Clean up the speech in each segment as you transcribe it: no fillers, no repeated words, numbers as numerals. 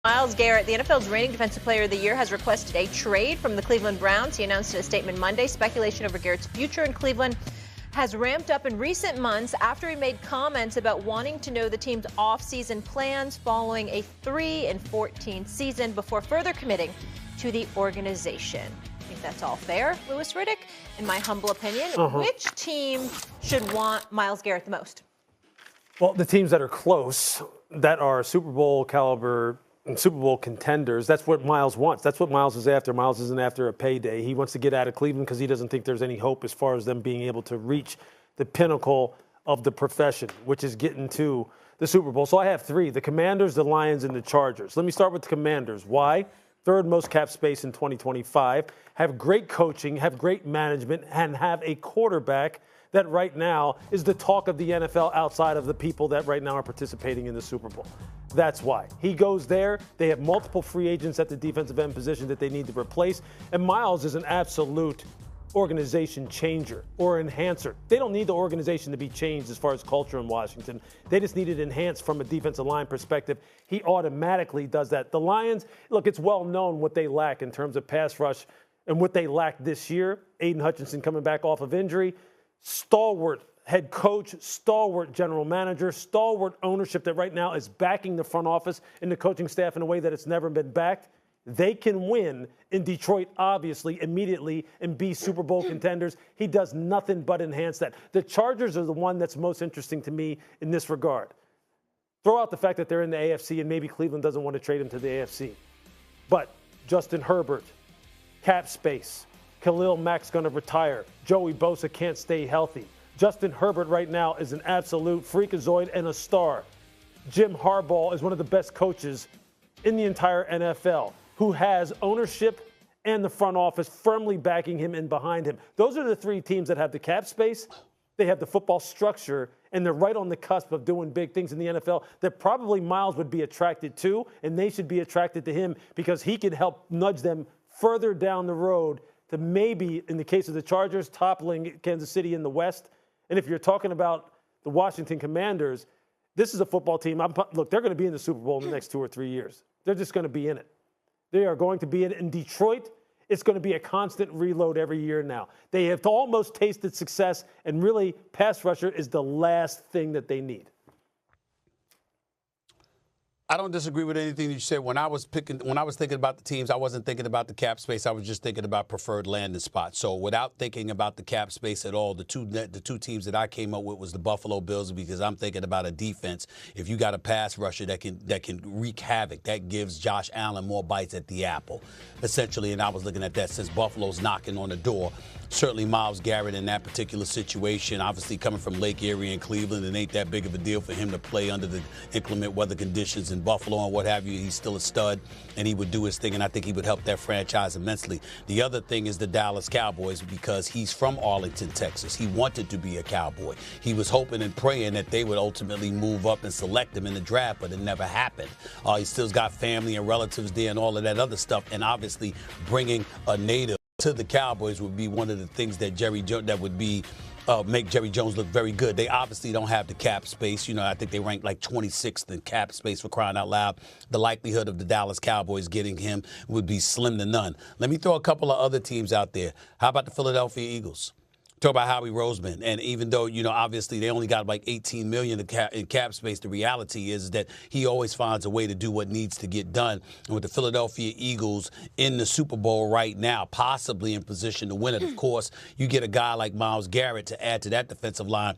Myles Garrett, the NFL's reigning Defensive Player of the Year, has requested a trade from the Cleveland Browns. He announced in a statement Monday speculation over Garrett's future in Cleveland has ramped up in recent months after he made comments about wanting to know the team's offseason plans following a 3-14 season before further committing to the organization. I think that's all fair, Louis Riddick. In my humble opinion, which team should want Myles Garrett the most? Well, the teams that are close, that are Super Bowl caliber and Super Bowl contenders, that's what Myles wants. That's what Myles is after. Myles isn't after a payday. He wants to get out of Cleveland because he doesn't think there's any hope as far as them being able to reach the pinnacle of the profession, which is getting to the Super Bowl. So I have three: the Commanders, the Lions, and the Chargers. Let me start with the Commanders. Why? Third most cap space in 2025, have great coaching, have great management, and have a quarterback that right now is the talk of the NFL outside of the people that right now are participating in the Super Bowl. That's why. He goes there. They have multiple free agents at the defensive end position that they need to replace. And Myles is an absolute organization changer or enhancer. They don't need the organization to be changed as far as culture in Washington. They just need it enhanced from a defensive line perspective. He automatically does that. The Lions, look, it's well known what they lack in terms of pass rush and what they lacked this year. Aiden Hutchinson coming back off of injury. Stalwart head coach, stalwart general manager, stalwart ownership that right now is backing the front office and the coaching staff in a way that it's never been backed. They can win in Detroit, obviously, immediately and be Super Bowl contenders. He does nothing but enhance that. The Chargers are the one that's most interesting to me in this regard. Throw out the fact that they're in the AFC and maybe Cleveland doesn't want to trade him to the AFC. But Justin Herbert, cap space. Khalil Mack's going to retire. Joey Bosa can't stay healthy. Justin Herbert right now is an absolute freakazoid and a star. Jim Harbaugh is one of the best coaches in the entire NFL who has ownership and the front office firmly backing him and behind him. Those are the three teams that have the cap space, they have the football structure, and they're right on the cusp of doing big things in the NFL that probably Myles would be attracted to, and they should be attracted to him because he could help nudge them further down the road to maybe, in the case of the Chargers, toppling Kansas City in the West. And if you're talking about the Washington Commanders, this is a football team. Look, they're going to be in the Super Bowl in the next 2 or 3 years. They're just going to be in it. They are going to be in it. In Detroit, it's going to be a constant reload every year now. They have almost tasted success, and really, pass rusher is the last thing that they need. I don't disagree with anything that you said. When I was thinking about the teams, I wasn't thinking about the cap space. I was just thinking about preferred landing spots. So without thinking about the cap space at all, the two teams that I came up with was the Buffalo Bills, because I'm thinking about a defense. If you got a pass rusher that can wreak havoc, that gives Josh Allen more bites at the apple, essentially. And I was looking at that since Buffalo's knocking on the door. Certainly Myles Garrett in that particular situation, obviously coming from Lake Erie and Cleveland, it ain't that big of a deal for him to play under the inclement weather conditions in Buffalo and what have you. He's still a stud, and he would do his thing, and I think he would help that franchise immensely. The other thing is the Dallas Cowboys, because he's from Arlington, Texas. He wanted to be a Cowboy. He was hoping and praying that they would ultimately move up and select him in the draft, but it never happened. He still's got family and relatives there and all of that other stuff, and obviously bringing a native to the Cowboys would be one of the things that make Jerry Jones look very good. They obviously don't have the cap space. You know, I think they rank like 26th in cap space, for crying out loud. The likelihood of the Dallas Cowboys getting him would be slim to none. Let me throw a couple of other teams out there. How about the Philadelphia Eagles? Talk about Howie Roseman. And even though, you know, obviously they only got like $18 million in cap space, the reality is that he always finds a way to do what needs to get done. And with the Philadelphia Eagles in the Super Bowl right now, possibly in position to win it, of course, you get a guy like Myles Garrett to add to that defensive line.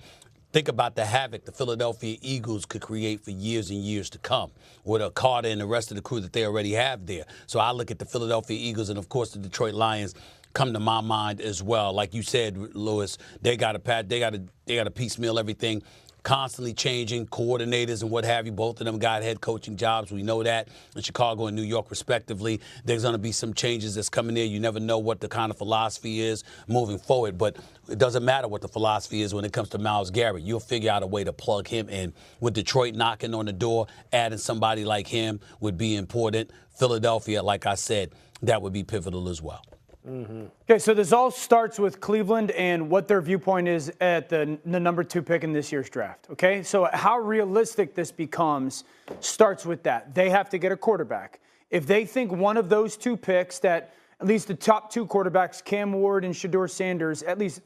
Think about the havoc the Philadelphia Eagles could create for years and years to come with Carter and the rest of the crew that they already have there. So I look at the Philadelphia Eagles and, of course, the Detroit Lions come to my mind as well. Like you said, Louis, they got to piecemeal everything, constantly changing coordinators and what have you. Both of them got head coaching jobs. We know that in Chicago and New York, respectively. There's going to be some changes that's coming there. You never know what the kind of philosophy is moving forward, but it doesn't matter what the philosophy is when it comes to Myles Garrett. You'll figure out a way to plug him in. With Detroit knocking on the door, adding somebody like him would be important. Philadelphia, like I said, that would be pivotal as well. Okay, so this all starts with Cleveland and what their viewpoint is at the number 2 pick in this year's draft. Okay, so how realistic this becomes starts with that. They have to get a quarterback. If they think one of those 2 picks, that at least the top 2 quarterbacks, Cam Ward and Shedeur Sanders, at least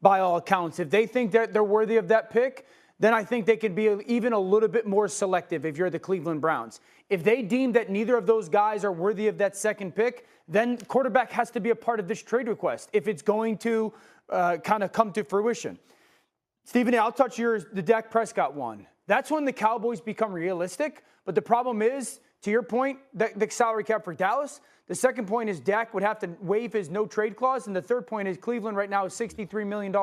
by all accounts, if they think that they're worthy of that pick, then I think they can be even a little bit more selective if you're the Cleveland Browns. If they deem that neither of those guys are worthy of that second pick, then quarterback has to be a part of this trade request if it's going to kind of come to fruition. Stephen, I'll touch the Dak Prescott one. That's when the Cowboys become realistic, but the problem is, to your point, the salary cap for Dallas. The second point is Dak would have to waive his no-trade clause, and the third point is Cleveland right now is $63 million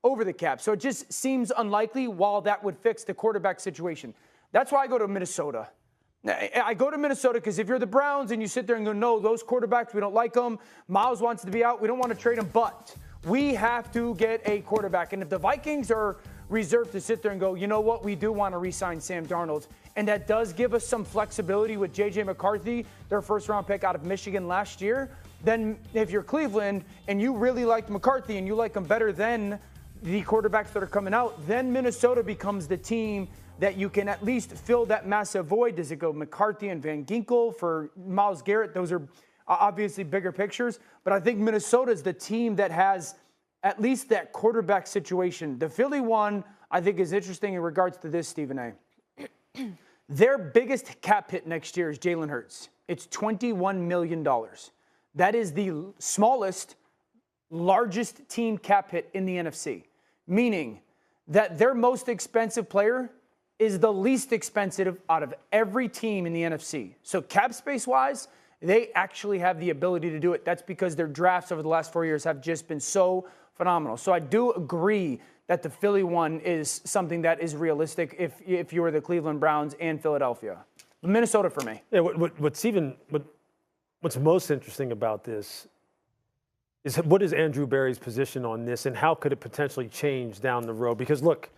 over the cap. So it just seems unlikely while that would fix the quarterback situation. That's why I go to Minnesota. I go to Minnesota because if you're the Browns and you sit there and go, no, those quarterbacks, we don't like them. Myles wants to be out. We don't want to trade him, but we have to get a quarterback. And if the Vikings are reserved to sit there and go, you know what, we do want to re-sign Sam Darnold, and that does give us some flexibility with J.J. McCarthy, their first-round pick out of Michigan last year, then if you're Cleveland and you really like McCarthy and you like him better than the quarterbacks that are coming out, then Minnesota becomes the team that you can at least fill that massive void. Does it go McCarthy and Van Ginkel for Myles Garrett? Those are obviously bigger pictures, but I think Minnesota is the team that has at least that quarterback situation. The Philly one, I think, is interesting in regards to this, Stephen A. Their biggest cap hit next year is Jalen Hurts. It's $21 million. That is the smallest, largest team cap hit in the NFC, meaning that their most expensive player is the least expensive out of every team in the NFC. So cap space-wise, they actually have the ability to do it. That's because their drafts over the last 4 years have just been so phenomenal. So I do agree that the Philly one is something that is realistic if you were the Cleveland Browns and Philadelphia. Minnesota for me. Yeah, what's most interesting about this is what is Andrew Berry's position on this and how could it potentially change down the road? Because, look,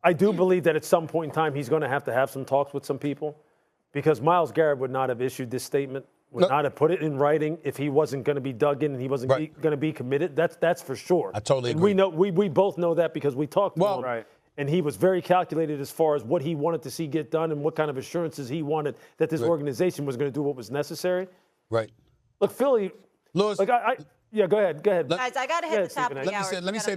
I do believe that at some point in time he's going to have some talks with some people because Myles Garrett would not have issued this statement, would not have put it in writing if he wasn't going to be dug in and he wasn't going to be committed. That's for sure. I totally agree. We both know that because we talked to him. Right. And he was very calculated as far as what he wanted to see get done and what kind of assurances he wanted that this organization was going to do what was necessary. Right. Look, Philly. Lewis. Like yeah, go ahead. Guys, I got to hit the top of the hour. Let me say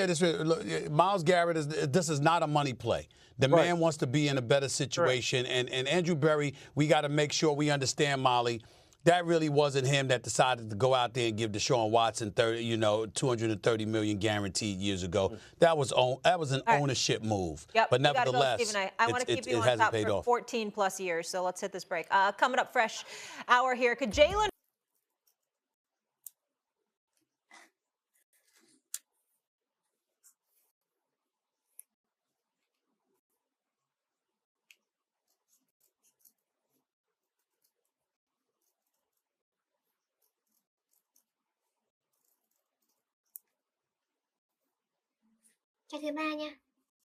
this. Look, Myles Garrett this is not a money play. The man wants to be in a better situation. And Andrew Berry, we got to make sure we understand, Molly, that really wasn't him that decided to go out there and give Deshaun Watson $230 million guaranteed years ago. That was an ownership move. Yep, but nevertheless, Stephen, I want to keep you on top for 14 plus years. So let's hit this break. Coming up, fresh hour here. Could Jalen? Chai thứ ba nha.